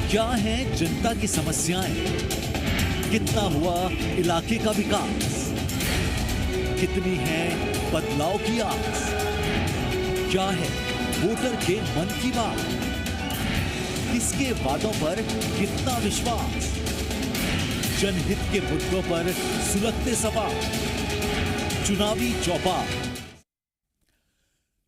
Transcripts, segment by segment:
क्या है जनता की समस्याएं, कितना हुआ इलाके का विकास, कितनी है बदलाव की आस, क्या है वोटर के मन की बात, किसके वादों पर कितना विश्वास, जनहित के मुद्दों पर सुलगते सवाल, चुनावी चौपाल।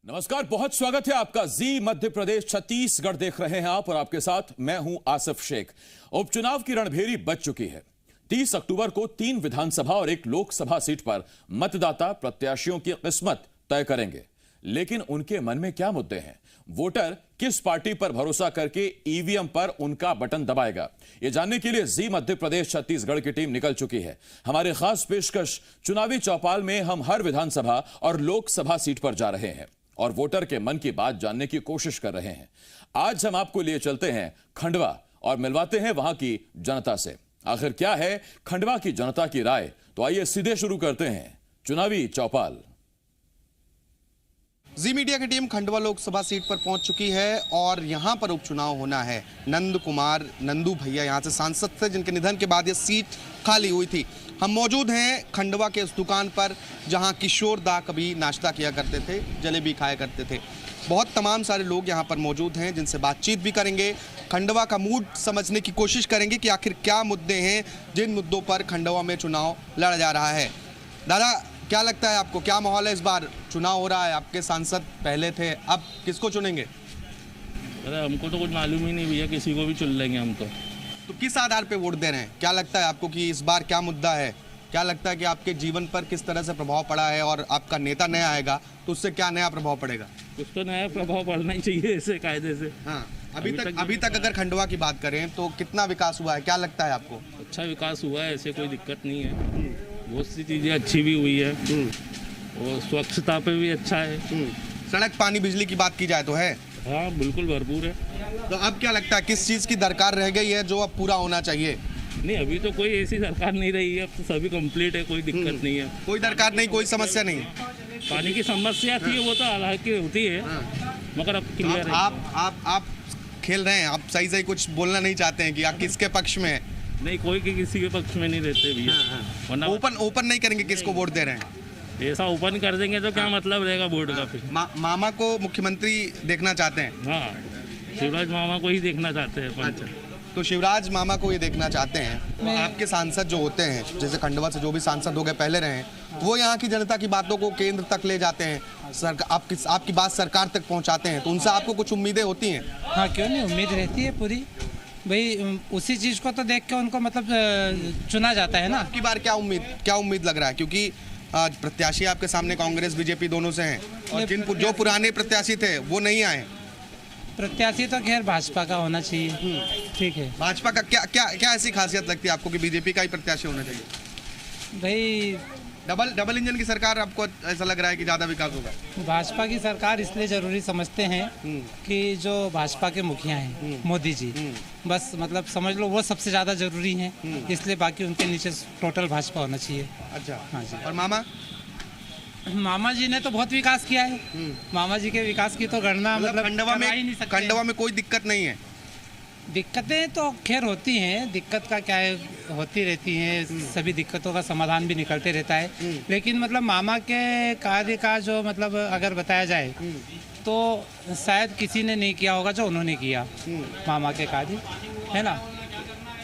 नमस्कार, बहुत स्वागत है आपका। जी मध्य प्रदेश छत्तीसगढ़ देख रहे हैं आप और आपके साथ मैं हूं आसिफ शेख। उपचुनाव की रणभेरी बज चुकी है। 30 अक्टूबर को 3 विधानसभा और 1 लोकसभा सीट पर मतदाता प्रत्याशियों की किस्मत तय करेंगे। लेकिन उनके मन में क्या मुद्दे हैं? वोटर किस पार्टी पर भरोसा करके ईवीएम पर उनका बटन दबाएगा? यह जानने के लिए जी मध्य प्रदेश छत्तीसगढ़ की टीम निकल चुकी है। हमारे खास पेशकश चुनावी चौपाल में हम हर विधानसभा और लोकसभा सीट पर जा रहे हैं और वोटर के मन की बात जानने की कोशिश कर रहे हैं। आज हम आपको लिए चलते हैं खंडवा और मिलवाते हैं वहां की जनता से। आखिर क्या है खंडवा की जनता की राय? तो आइए सीधे शुरू करते हैं चुनावी चौपाल। जी मीडिया की टीम खंडवा लोकसभा सीट पर पहुंच चुकी है और यहां पर उपचुनाव होना है। नंदू भैया यहां से सांसद थे जिनके निधन के बाद ये सीट खाली हुई थी। हम मौजूद हैं खंडवा के उस दुकान पर जहां किशोर दा कभी नाश्ता किया करते थे, जलेबी खाया करते थे। बहुत तमाम सारे लोग यहां पर मौजूद हैं जिनसे बातचीत भी करेंगे, खंडवा का मूड समझने की कोशिश करेंगे कि आखिर क्या मुद्दे हैं जिन मुद्दों पर खंडवा में चुनाव लड़ा जा रहा है। दादा, क्या लगता है आपको, क्या माहौल है? इस बार चुनाव हो रहा है, आपके सांसद पहले थे, अब किसको चुनेंगे? अरे हमको तो कुछ मालूम ही नहीं भैया, किसी को भी चुन लेंगे हम तो किस आधार पे वोट दे रहे हैं? क्या लगता है आपको कि इस बार क्या मुद्दा है? क्या लगता है कि आपके जीवन पर किस तरह से प्रभाव पड़ा है और आपका नेता नया आएगा तो उससे क्या नया प्रभाव पड़ेगा? कुछ तो नया प्रभाव पड़ना ही चाहिए ऐसे कायदे से। हाँ, अभी तक अगर खंडवा की बात करें तो कितना विकास हुआ है, क्या लगता है आपको? अच्छा विकास हुआ है, ऐसे कोई दिक्कत नहीं है। बहुत सी चीज़ें अच्छी भी हुई है और स्वच्छता पे भी अच्छा है। सड़क, पानी, बिजली की बात की जाए तो है? हाँ बिल्कुल भरपूर है। तो अब क्या लगता है किस चीज़ की दरकार रह गई है जो अब पूरा होना चाहिए? नहीं, अभी तो कोई ऐसी सरकार नहीं रही है, अब तो सभी कंप्लीट है, कोई दिक्कत नहीं है। कोई दरकार नहीं, कोई समस्या नहीं। पानी की समस्या थी वो तो हालांकि होती है, मगर अब क्लियर है। आप खेल रहे हैं, आप सही कुछ बोलना नहीं चाहते हैं कि आप किसके पक्ष में है? नहीं, कोई किसी के पक्ष में नहीं रहते भैया। वरना ओपन नहीं करेंगे किसको वोट दे रहे हैं? ऐसा ओपन कर देंगे तो क्या मतलब रहेगा वोट का फिर? मामा को मुख्यमंत्री देखना चाहते हैं? हाँ, शिवराज मामा को ही देखना चाहते हैं। अच्छा, तो शिवराज मामा को ये देखना चाहते हैं। तो आपके सांसद जो होते हैं, जैसे खंडवा से जो भी सांसद हो गए पहले रहे हैं, वो यहाँ की जनता की बातों को केंद्र तक ले जाते हैं, आपकी बात सरकार तक पहुँचाते हैं, तो उनसे आपको कुछ उम्मीदें होती हैं? हाँ, क्यों नहीं, उम्मीद रहती है पूरी भाई। उसी चीज़ को तो देख के उनको मतलब चुना जाता है ना। आपकी बार क्या उम्मीद लग रहा है? क्योंकि प्रत्याशी आपके सामने कांग्रेस बीजेपी दोनों से हैं और जो पुराने प्रत्याशी थे वो नहीं आए। प्रत्याशी तो खैर भाजपा का होना चाहिए। ठीक है, भाजपा का क्या ऐसी खासियत लगती है आपको कि बीजेपी का ही प्रत्याशी होना चाहिए? भाई डबल इंजन की सरकार, आपको ऐसा लग रहा है कि ज़्यादा विकास होगा? भाजपा की सरकार इसलिए ज़रूरी समझते हैं कि जो भाजपा के मुखिया हैं मोदी जी, बस मतलब समझ लो वो सबसे ज़्यादा ज़रूरी हैं, इसलिए बाकी उनके नीचे टोटल भाजपा होना चाहिए। अच्छा, हाँ जी। और मामा जी ने तो बहुत विकास किया है। मामा जी के विकास की तो गणना मतलब खंडवा में कोई दिक्कत नहीं है? दिक्कतें तो खैर होती हैं, दिक्कत का क्या है, होती रहती हैं, सभी दिक्कतों का समाधान भी निकलते रहता है। लेकिन मतलब मामा के कार्य का जो मतलब अगर बताया जाए तो शायद किसी ने नहीं किया होगा जो उन्होंने किया। मामा के कार्य है ना,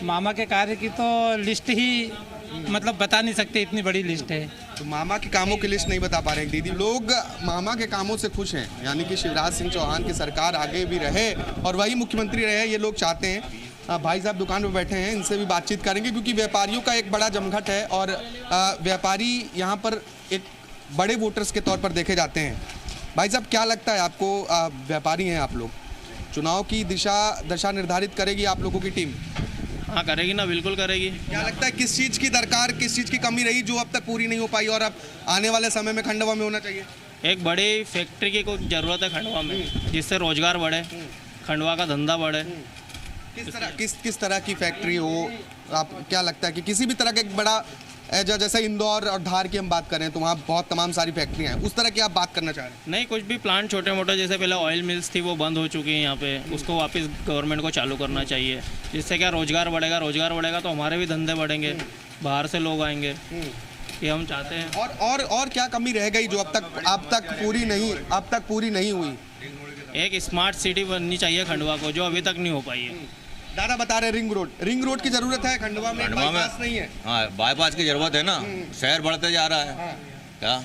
मामा के कार्य की तो लिस्ट ही मतलब बता नहीं सकते, इतनी बड़ी लिस्ट है। तो मामा के कामों की लिस्ट नहीं बता पा रहे हैं दीदी। लोग मामा के कामों से खुश हैं, यानी कि शिवराज सिंह चौहान की सरकार आगे भी रहे और वही मुख्यमंत्री रहे, ये लोग चाहते हैं। भाई साहब दुकान पे बैठे हैं, इनसे भी बातचीत करेंगे क्योंकि व्यापारियों का एक बड़ा जमघट है और व्यापारी यहाँ पर एक बड़े वोटर्स के तौर पर देखे जाते हैं। भाई साहब, क्या लगता है आपको, व्यापारी हैं आप लोग, चुनाव की दशा निर्धारित करेगी आप लोगों की टीम? हाँ करेगी ना, बिल्कुल करेगी। क्या लगता है किस चीज़ की दरकार, किस चीज़ की कमी रही जो अब तक पूरी नहीं हो पाई और अब आने वाले समय में खंडवा में होना चाहिए? एक बड़ी फैक्ट्री की कोई ज़रूरत है खंडवा में, जिससे रोजगार बढ़े, खंडवा का धंधा बढ़े। किस तरह की फैक्ट्री हो? आप क्या लगता है कि किसी भी तरह का एक बड़ा जैसे इंदौर और धार की हम बात करें तो वहाँ बहुत तमाम सारी फैक्ट्रियाँ हैं, उस तरह की आप बात करना चाह रहे हैं? नहीं, कुछ भी प्लांट छोटे मोटे जैसे पहले ऑयल मिल्स थी वो बंद हो चुकी है यहाँ पे, उसको वापस गवर्नमेंट को चालू करना चाहिए, जिससे क्या रोजगार बढ़ेगा तो हमारे भी धंधे बढ़ेंगे, बाहर से लोग आएंगे, ये हम चाहते हैं। और क्या कमी रह गई जो अब तक पूरी नहीं हुई? एक स्मार्ट सिटी बननी चाहिए खंडवा को, जो अभी तक नहीं हो पाई है। दादा बता रहे रिंग रोड की जरूरत है खंडवा में, बाईपास नहीं है। हाँ, बाईपास की जरूरत है ना, शहर बढ़ते जा रहा है। हाँ।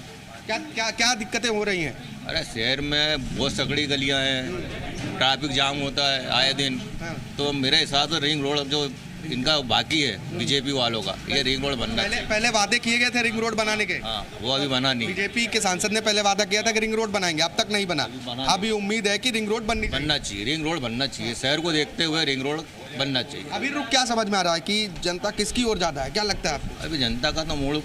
क्या दिक्कतें हो रही हैं? अरे शहर में बहुत सकड़ी गलियां हैं, ट्रैफिक जाम होता है आए दिन। तो मेरे हिसाब से रिंग रोड जो इनका बाकी है बीजेपी वालों का, ये रिंग रोड बनना चाहिए। पहले वादे किए गए थे रिंग रोड बनाने के। हाँ, वो अभी बना नहीं। बीजेपी के सांसद ने पहले वादा किया था कि रिंग रोड बनाएंगे, अब तक नहीं बना। अभी उम्मीद है कि रिंग रोड बनना चाहिए। रिंग रोड बनना चाहिए, शहर को देखते हुए रिंग रोड बनना चाहिए। अभी रुक क्या समझ में आ रहा है कि जनता किसकी ओर ज्यादा है, क्या लगता है आपको? अभी जनता का तो मूड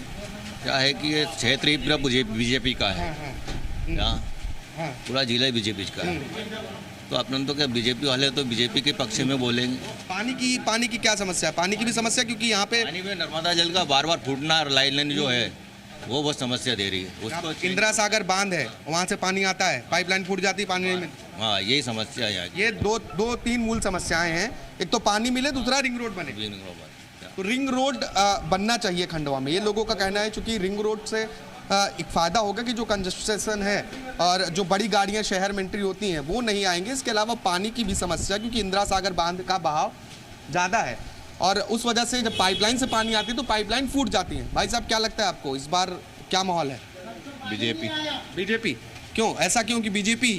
क्या है कि ये क्षेत्र ही पूरा बीजेपी का है, पूरा जिला बीजेपी का है। तो अपने तो क्या बीजेपी वाले तो बीजेपी के पक्ष में बोलेंगे। पानी की क्या समस्या है? पानी की भी समस्या, क्योंकि यहाँ पे पानी में नर्मदा जल का बार फूटना, लाइन जो है वो बहुत समस्या दे रही है उसको। इंदिरा सागर बांध है, वहाँ से पानी आता है, पाइपलाइन फूट जाती है, पानी नहीं मिलता। हाँ, यही समस्या है। ये दो तीन मूल समस्याएं हैं, एक तो पानी मिले, दूसरा रिंग रोड बने। तो रिंग रोड बनना चाहिए खंडवा में, ये लोगों का कहना है। चूंकि रिंग रोड से एक फ़ायदा होगा कि जो कंजस्टेशन है और जो बड़ी गाड़ियां शहर में एंट्री होती हैं वो नहीं आएंगे। इसके अलावा पानी की भी समस्या, क्योंकि इंदिरा सागर बांध का बहाव ज़्यादा है और उस वजह से जब पाइपलाइन से पानी आती है तो पाइपलाइन फूट जाती है। भाई साहब, क्या लगता है आपको इस बार क्या माहौल है? बीजेपी क्यों? ऐसा क्यों कि बीजेपी?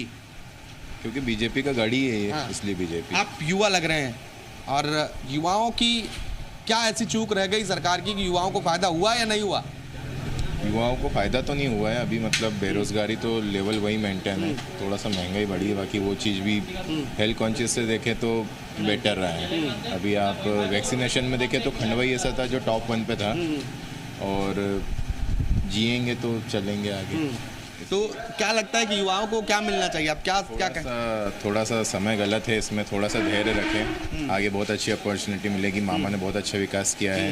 क्योंकि बीजेपी का गाड़ी है ये। हाँ। इसलिए बीजेपी। आप युवा लग रहे हैं और युवाओं की क्या ऐसी चूक रह गई सरकार की कि युवाओं को फ़ायदा हुआ या नहीं हुआ? युवाओं को फ़ायदा तो नहीं हुआ है अभी, मतलब बेरोज़गारी तो लेवल वही मेंटेन है, थोड़ा सा महंगाई बढ़ी है, बाकी वो चीज़ भी हेल्थ कॉन्शियस से देखें तो बेटर रहा है। अभी आप वैक्सीनेशन में देखें तो खंडवा ही ऐसा था जो टॉप 1 पे था, और जिएंगे तो चलेंगे आगे। तो क्या लगता है कि युवाओं को क्या मिलना चाहिए? आप क्या कहें? थोड़ा सा समय गलत है इसमें, थोड़ा सा धैर्य रखें, आगे बहुत अच्छी अपॉर्चुनिटी मिलेगी। मामा ने बहुत अच्छा विकास किया है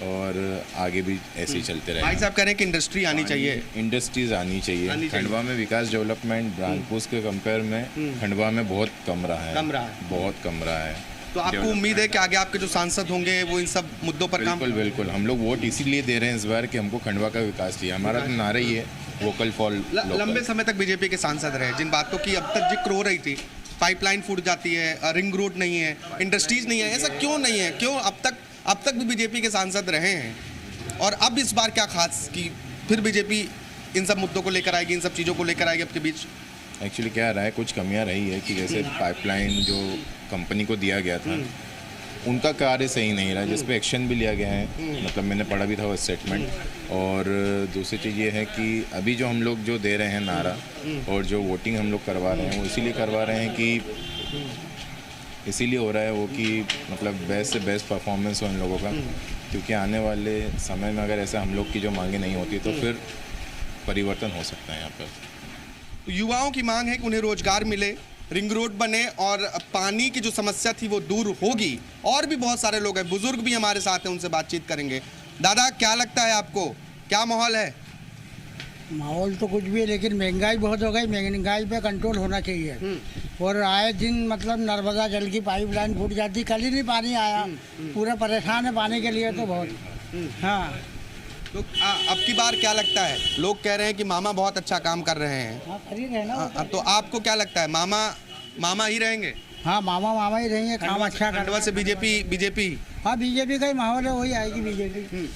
और आगे भी ऐसे ही चलते रहेगा। भाई साहब कह रहे हैं कि इंडस्ट्री आनी चाहिए, इंडस्ट्रीज आनी चाहिए। खंडवा में विकास डेवलपमेंट ब्रांडपुर के कंपेयर में खंडवा में बहुत कम रहा है, बहुत कम रहा है। तो आपको उम्मीद है कि आगे आपके जो सांसद होंगे वो इन सब मुद्दों पर काम? बिल्कुल। हम लोग वोट इसीलिए दे रहे हैं इस बार कि हमको खंडवा का विकास चाहिए। हमारा तो नारा ही है वोकल फॉर लोकल। लंबे समय तक बीजेपी के सांसद रहे, जिन बातों की अब तक जिक्र हो रही थी, पाइपलाइन फूट जाती है, रिंग रोड नहीं है, इंडस्ट्रीज नहीं है, ऐसा क्यों नहीं है? क्यों अब तक भी बीजेपी के सांसद रहे हैं और अब इस बार क्या खास कि फिर बीजेपी इन सब मुद्दों को लेकर आएगी, इन सब चीज़ों को लेकर आएगी आपके बीच? एक्चुअली क्या रहा है, कुछ कमियां रही है कि जैसे पाइपलाइन जो कंपनी को दिया गया था उनका कार्य सही नहीं रहा, जिस पे एक्शन भी लिया गया है, मतलब मैंने पढ़ा भी था वो स्टेटमेंट। और दूसरी चीज़ ये है कि अभी जो हम लोग जो दे रहे हैं नारा और जो वोटिंग हम लोग करवा रहे हैं वो इसीलिए करवा रहे हैं कि इसीलिए हो रहा है वो कि मतलब बेस्ट से बेस्ट परफॉर्मेंस हो इन लोगों का, क्योंकि आने वाले समय में अगर ऐसा हम लोग की जो मांगे नहीं होती तो फिर परिवर्तन हो सकता है यहाँ पर। युवाओं की मांग है कि उन्हें रोजगार मिले, रिंग रोड बने और पानी की जो समस्या थी वो दूर होगी। और भी बहुत सारे लोग हैं, बुजुर्ग भी हमारे साथ हैं, उनसे बातचीत करेंगे। दादा, क्या लगता है आपको, क्या माहौल है? माहौल तो कुछ भी है, लेकिन महंगाई बहुत हो गई, महंगाई पे कंट्रोल होना चाहिए। और आए दिन मतलब नर्मदा जल की पाइपलाइन फूट जाती, कल ही नहीं पानी आया, पूरा परेशान है पानी के लिए तो बहुत। हाँ, तो अब की बार क्या लगता है? लोग कह रहे हैं कि मामा बहुत अच्छा काम कर रहे हैं। हाँ, खरीद है ना। तो आपको क्या लगता है, मामा ही रहेंगे? हाँ, मामा ही रहेंगे, काम अच्छा कर। खंडवा से बीजेपी? हाँ, बीजेपी का ही माहौल है, वही आएगी बीजेपी।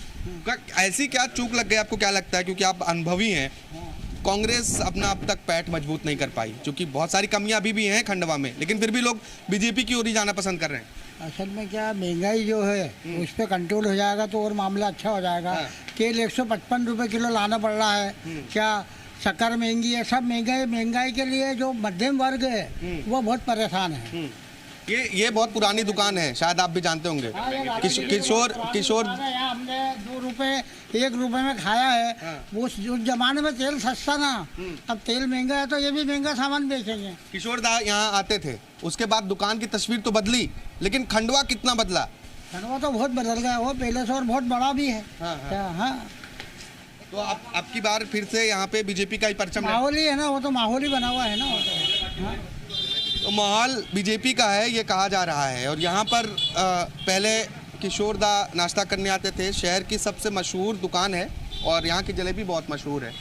ऐसी क्या चूक लग गई आपको, क्या लगता है? क्योंकि आप अनुभवी हैं, कांग्रेस अपना अब तक पैठ मजबूत नहीं कर पाई, क्योंकि बहुत सारी कमियां अभी भी हैं खंडवा में, लेकिन फिर भी लोग बीजेपी की ओर ही जाना पसंद कर रहे हैं। असल में क्या, महंगाई जो है उस पर कंट्रोल हो जाएगा तो और मामला अच्छा हो जाएगा। तेल 155 रुपये किलो लाना पड़ रहा है, क्या शक्कर महंगी है, सब महंगाई के लिए जो मध्यम वर्ग है वो बहुत परेशान है। ये बहुत पुरानी दुकान है, शायद आप भी जानते होंगे। किशोर हमने 2 रुपये 1 रुपये में खाया है। वो उस जमाने में तेल सस्ता ना, अब तेल महंगा है तो ये भी महंगा सामान बेचेंगे। किशोर दा यहाँ आते थे, उसके बाद दुकान की तस्वीर तो बदली, लेकिन खंडवा कितना बदला? खंडवा तो बहुत बदल गया, वो पहले से और बहुत बड़ा भी है। हाँ। तो आपकी बार फिर से यहाँ पे बीजेपी का ही परचम है? माहौल ही है ना, वो तो माहौल ही बना हुआ है ना वो तो। हाँ। तो माहौल बीजेपी का है ये कहा जा रहा है। और यहाँ पर पहले किशोर दा नाश्ता करने आते थे। शहर की सबसे मशहूर दुकान है और यहाँ की जलेबी बहुत मशहूर है।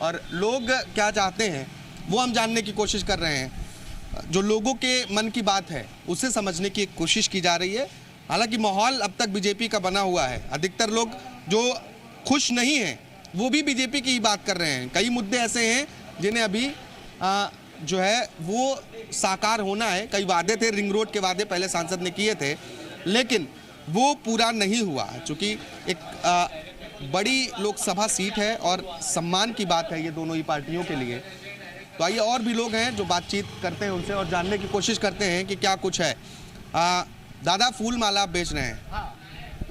और लोग क्या चाहते हैं वो हम जानने की कोशिश कर रहे हैं। जो लोगों के मन की बात है उसे समझने की कोशिश की जा रही है। हालांकि माहौल अब तक बीजेपी का बना हुआ है। अधिकतर लोग जो खुश नहीं हैं वो भी बीजेपी की ही बात कर रहे हैं। कई मुद्दे ऐसे हैं जिन्हें अभी जो है वो साकार होना है। कई वादे थे, रिंग रोड के वादे पहले सांसद ने किए थे, लेकिन वो पूरा नहीं हुआ। चूँकि एक बड़ी लोकसभा सीट है और सम्मान की बात है ये दोनों ही पार्टियों के लिए। तो आइए और भी लोग हैं जो बातचीत करते हैं उनसे और जानने की कोशिश करते हैं कि क्या कुछ है। दादा फूल माला बेच रहे हैं।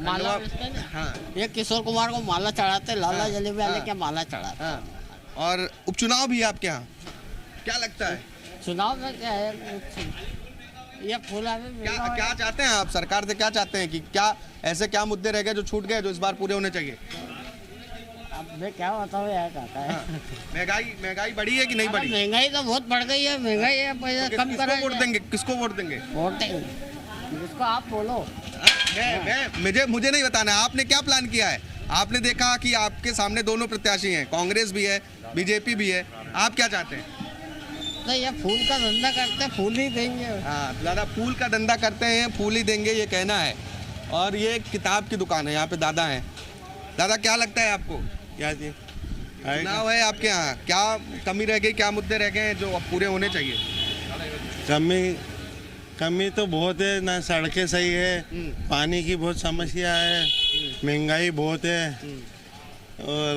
माला हाँ। ये किशोर कुमार को माला चढ़ाते, लाला जलेबी वाले क्या माला चढ़ाते। और उपचुनाव भी है आपके यहाँ, क्या लगता है चुनाव में क्या है? ये फूला क्या चाहते हैं आप सरकार से? क्या चाहते हैं कि क्या ऐसे क्या मुद्दे रह गए जो छूट गए जो इस बार पूरे होने चाहिए? अब मैं क्या बताऊँ यार काका है। महंगाई बढ़ी है कि नहीं बढ़ी? महंगाई तो बहुत बढ़ गई है। महंगाई है, पैसा कम करा। वोट देंगे किसको? वोट देंगे जिसको आप बोलो। मुझे नहीं बताना। आपने क्या प्लान किया है? आपने देखा कि आपके सामने दोनों प्रत्याशी हैं, कांग्रेस भी है बीजेपी भी है। आप क्या चाहते हैं? तो ये फूल का धंधा करते हैं, फूल ही देंगे। हाँ, दादा फूल का धंधा करते हैं, फूल ही देंगे ये कहना है। और ये किताब की दुकान है, यहाँ पे दादा हैं। दादा क्या लगता है आपको? क्या जी चुनाव है आपके यहाँ, क्या कमी रह गई, क्या मुद्दे रह गए हैं जो अब पूरे होने चाहिए? कमी तो बहुत है ना। सड़कें सही है, पानी की बहुत समस्या है, महंगाई बहुत है और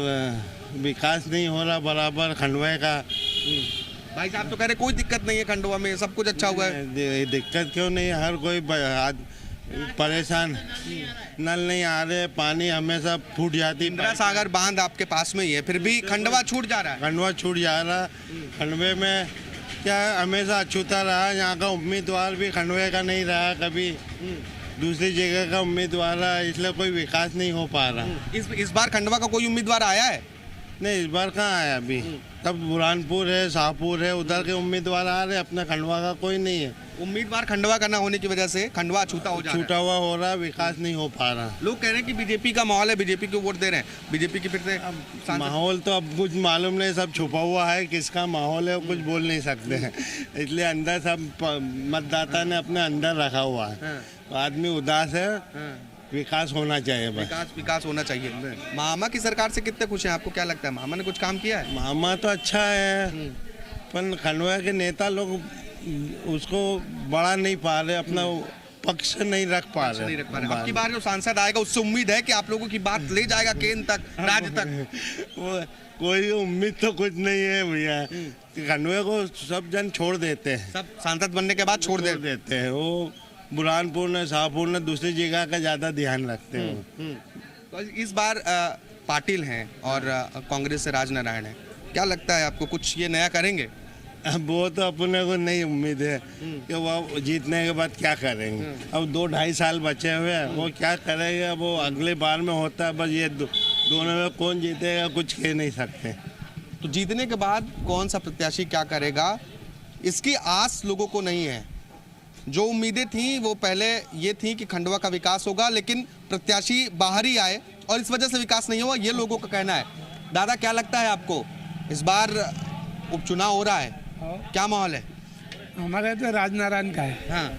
विकास नहीं हो रहा बराबर खंडवा का। भाई साहब तो कह रहे कोई दिक्कत नहीं है खंडवा में, सब कुछ अच्छा हुआ है। दिक्कत क्यों नहीं? हर कोई परेशान, नल नहीं आ रहे, पानी हमेशा फूट जाती। इंदिरा सागर बांध आपके पास में ही है, फिर भी खंडवा छूट जा रहा है। खंडवा छूट जा रहा। खंडवे में क्या हमेशा अछूता रहा। यहाँ का उम्मीदवार भी खंडवे का नहीं रहा, कभी दूसरी जगह का उम्मीदवार रहा, इसलिए कोई विकास नहीं हो पा रहा। इस बार खंडवा का कोई उम्मीदवार आया है? नहीं, इस बार कहाँ आया अभी। तब बुरहानपुर है, शाहपुर है, उधर के उम्मीदवार आ रहे, अपना खंडवा का कोई नहीं है। उम्मीदवार खंडवा का ना होने की वजह से खंडवा छूटा हुआ हो रहा, विकास नहीं हो पा रहा। लोग कह रहे हैं कि बीजेपी का माहौल है, बीजेपी को वोट दे रहे हैं, बीजेपी की फिर से माहौल तो अब कुछ मालूम नहीं, सब छुपा हुआ है। किसका माहौल है कुछ बोल नहीं सकते हैं, इसलिए अंदर सब मतदाता ने अपने अंदर रखा हुआ है। आदमी उदास है, विकास होना चाहिए बस। विकास होना चाहिए। मामा की सरकार से कितने खुश हैं? आपको क्या लगता है मामा ने कुछ काम किया है? मामा तो अच्छा है, पर खंडवा के नेता लोग उसको बढ़ा नहीं पा रहे, अपना पक्ष नहीं रख पा रहे। अब की बार जो सांसद आएगा उससे उम्मीद है कि आप लोगों की बात ले जाएगा केंद्र तक, राज्य तक। वो कोई उम्मीद तो कुछ नहीं है भैया। खंडवे को सब जन छोड़ देते हैं, सब सांसद बनने के बाद छोड़ देते हैं। वो बुरहानपुर ने, शाहपुर ने, दूसरी जगह का ज़्यादा ध्यान रखते हैं। तो इस बार पाटिल हैं और कांग्रेस से राजनारायण है। क्या लगता है आपको, कुछ ये नया करेंगे? वो तो अपने को नहीं उम्मीद है कि वो जीतने के बाद क्या करेंगे। अब 2-2.5 साल बचे हुए हैं, वो क्या करेंगे वो अगले बार में होता है। बस ये दोनों में कौन जीतेगा कुछ कह नहीं सकते। तो जीतने के बाद कौन सा प्रत्याशी क्या करेगा इसकी आस लोगों को नहीं है। जो उम्मीदें थी वो पहले ये थी कि खंडवा का विकास होगा, लेकिन प्रत्याशी बाहर ही आए और इस वजह से विकास नहीं हुआ, ये लोगों का कहना है। दादा क्या लगता है आपको, इस बार उपचुनाव हो रहा है, क्या माहौल है? हमारे तो राजनारायण का है। हाँ,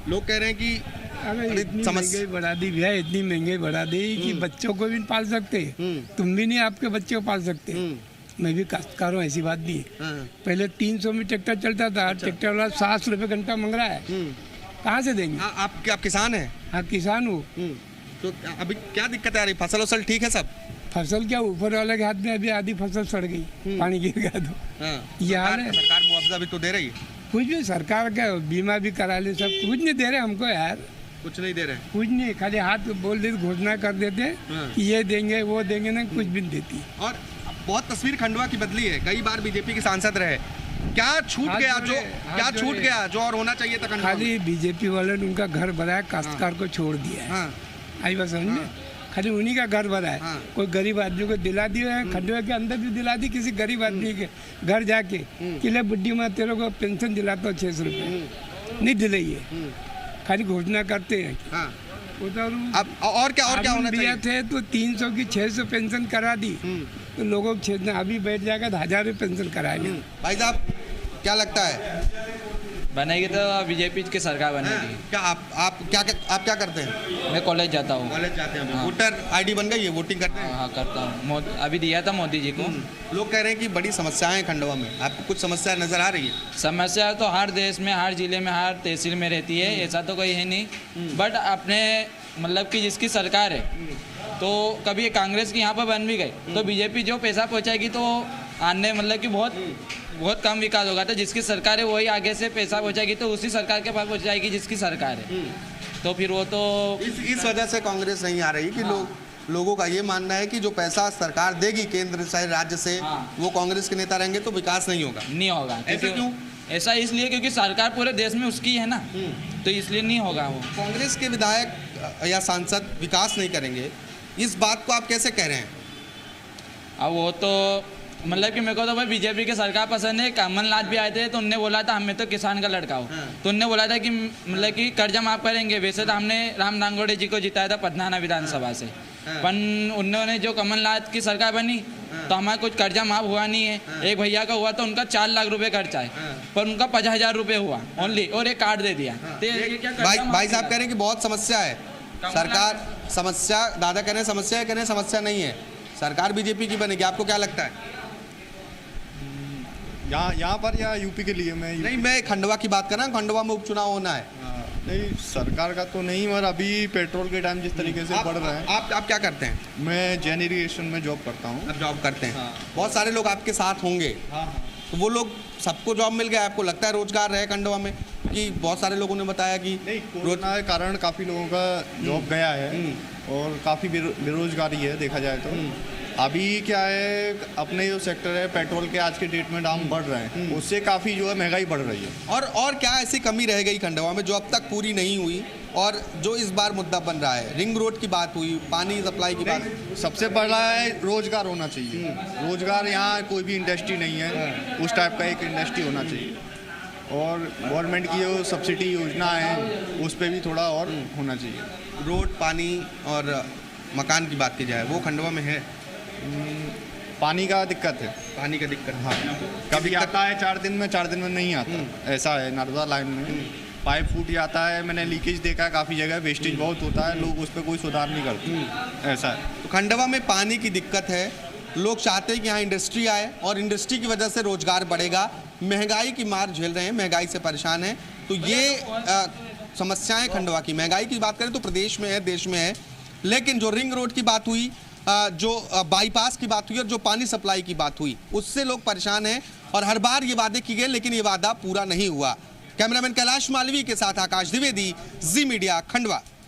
लोग कह रहे हैं कि इतनी महंगाई बढ़ा दी भैया, इतनी महंगाई बढ़ा दी कि बच्चों को भी पाल सकते, तुम भी नहीं आपके बच्चे को पाल सकते। मैं भी काश्तकार हूँ, ऐसी बात नहीं है। पहले 300 में ट्रैक्टर चलता था, ट्रैक्टर वाला 700 रुपये घंटा मांग रहा है, कहाँ से देंगे? आप किसान हैं? हाँ किसान हूँ। तो अभी क्या दिक्कत आ रही? फसल वसल ठीक है सब? फसल क्या, ऊपर वाले के हाथ में अभी आधी फसल सड़ गई, पानी गिर गया तो ये हाल है। सरकार मुआवजा भी तो दे रही है? कुछ भी सरकार का बीमा भी करा ले, सब कुछ नहीं दे रहे हमको यार, कुछ नहीं दे रहे। कुछ नहीं, खाली हाथ बोल देते, घोषणा कर देते कि ये देंगे वो देंगे, ना कुछ भी नहीं देती। और बहुत तस्वीर खंडवा की बदली है, कई बार बीजेपी के सांसद रहे, क्या छूट गया जो और होना चाहिए था खंडवा में? खाली बीजेपी वाले ने उनका घर बनाया, काश्तकार को छोड़ दिया है। आई बात समझ में? खाली उन्हीं का घर बना है। कोई गरीब आदमी को दिला दिया है, खंडवा के अंदर भी दिला दी किसी गरीब आदमी के घर जाके किले बुड्ढी में तेरे को पेंशन दिलाता हूँ 600 रुपये, नहीं दिलाई है, खाली घोषणा करते हैं। अब और क्या होना चाहिए थे तो 300 की 600 पेंशन करा दी तो लोगों को अभी बैठ जाएगा तो 1000 रुपये पेंशन कराएंगे। भाई साहब क्या लगता है बनेगी तो बीजेपी की सरकार बनेगी। क्या आप क्या करते हैं? मैं कॉलेज जाता हूँ। कॉलेज जाते हैं। वोटर आईडी बन गई है, वोटिंग करते हैं? हाँ करता हूँ, अभी दिया था मोदी जी को। लोग कह रहे हैं कि बड़ी समस्याएं हैं खंडवा में, आपको कुछ समस्या नजर आ रही है? समस्या तो हर देश में, हर जिले में, हर तहसील में रहती है, ऐसा तो कोई है नहीं। बट अपने मतलब कि जिसकी सरकार है तो कभी कांग्रेस की यहाँ पर बन भी गई तो बीजेपी जो पैसा पहुँचाएगी तो आने मतलब कि बहुत कम विकास होगा। तो जिसकी सरकार है वही आगे से पैसा पहुँचाएगी तो उसी सरकार के पास पहुँचाएगी जिसकी सरकार है। तो फिर वो तो इस वजह से कांग्रेस नहीं आ रही कि लोगों का ये मानना है कि जो पैसा सरकार देगी केंद्र से, राज्य से, वो कांग्रेस के नेता रहेंगे तो विकास नहीं होगा। ऐसे क्यों? ऐसा इसलिए क्योंकि सरकार पूरे देश में उसकी है ना, तो इसलिए नहीं होगा वो। कांग्रेस के विधायक या सांसद विकास नहीं करेंगे, इस बात को आप कैसे कह रहे हैं? अब वो तो मतलब कि मेरे को तो भाई बीजेपी की सरकार पसंद है। कमलनाथ भी आए थे तो उनने बोला था हमें तो किसान का लड़का हो, तो उनने बोला था कि मतलब कि कर्जा माफ करेंगे। वैसे तो हमने राम दांगोड़े जी को जिताया था पटना विधानसभा से, पर उन्होंने जो कमलनाथ की सरकार बनी तो हमारा कुछ कर्जा माफ हुआ नहीं है। एक भैया का हुआ तो उनका 4 लाख रुपए खर्चा है, पर उनका 50,000 रुपए हुआ ओनली, और एक कार्ड दे दिया। भाई साहब कह रहे हैं कि बहुत समस्या है, सरकार समस्या, दादा कह रहे हैं समस्या है, कह रहे हैं समस्या नहीं है, सरकार बीजेपी की बनेगी। आपको क्या लगता है? यहाँ पर या यूपी के लिए? मैं खंडवा की बात कर रहा हूँ, खंडवा में उपचुनाव होना है। नहीं, सरकार का तो नहीं, मगर अभी पेट्रोल के टाइम जिस तरीके से बढ़ रहा है। आप क्या करते हैं? मैं जैन इरिगेशन में जॉब करता हूँ। आप जॉब करते हैं? बहुत सारे लोग आपके साथ होंगे, तो वो लोग सबको जॉब मिल गया, आपको लगता है रोजगार रहे खंडवा में? क्योंकि बहुत सारे लोगों ने बताया कि कोरोना के कारण काफ़ी लोगों का जॉब गया है और काफ़ी बेरोजगारी है देखा जाए तो। अभी क्या है, अपने जो सेक्टर है पेट्रोल के आज के डेट में दाम बढ़ रहे हैं, उससे काफ़ी जो है महंगाई बढ़ रही है। और क्या ऐसी कमी रह गई खंडवा में जो अब तक पूरी नहीं हुई और जो इस बार मुद्दा बन रहा है? रिंग रोड की बात हुई, पानी सप्लाई की बात। सबसे बड़ा है रोजगार होना चाहिए। रोजगार, यहाँ कोई भी इंडस्ट्री नहीं है, उस टाइप का एक इंडस्ट्री होना चाहिए। और गवर्नमेंट की जो सब्सिडी योजना है उस पर भी थोड़ा और होना चाहिए। रोड, पानी और मकान की बात की जाए, वो खंडवा में है? पानी का दिक्कत है। पानी का दिक्कत, हाँ, कभी आता है 4 दिन में, 4 दिन में नहीं आता। ऐसा है नर्मदा लाइन में पाइप फूट जाता है, मैंने लीकेज देखा है काफ़ी जगह, वेस्टेज बहुत होता है, लोग उस पर कोई सुधार नहीं करते। ऐसा है। तो खंडवा में पानी की दिक्कत है, लोग चाहते हैं कि यहाँ इंडस्ट्री आए और इंडस्ट्री की वजह से रोजगार बढ़ेगा। महंगाई की मार झेल रहे हैं, महंगाई से परेशान हैं, तो ये समस्याएं खंडवा की। महंगाई की बात करें तो प्रदेश में है, देश में है, लेकिन जो रिंग रोड की बात हुई, जो बाईपास की बात हुई और जो पानी सप्लाई की बात हुई, उससे लोग परेशान हैं। और हर बार ये वादे किए गए लेकिन ये वादा पूरा नहीं हुआ। कैमरामैन कैलाश मालवी के साथ आकाश द्विवेदी, जी मीडिया, खंडवा।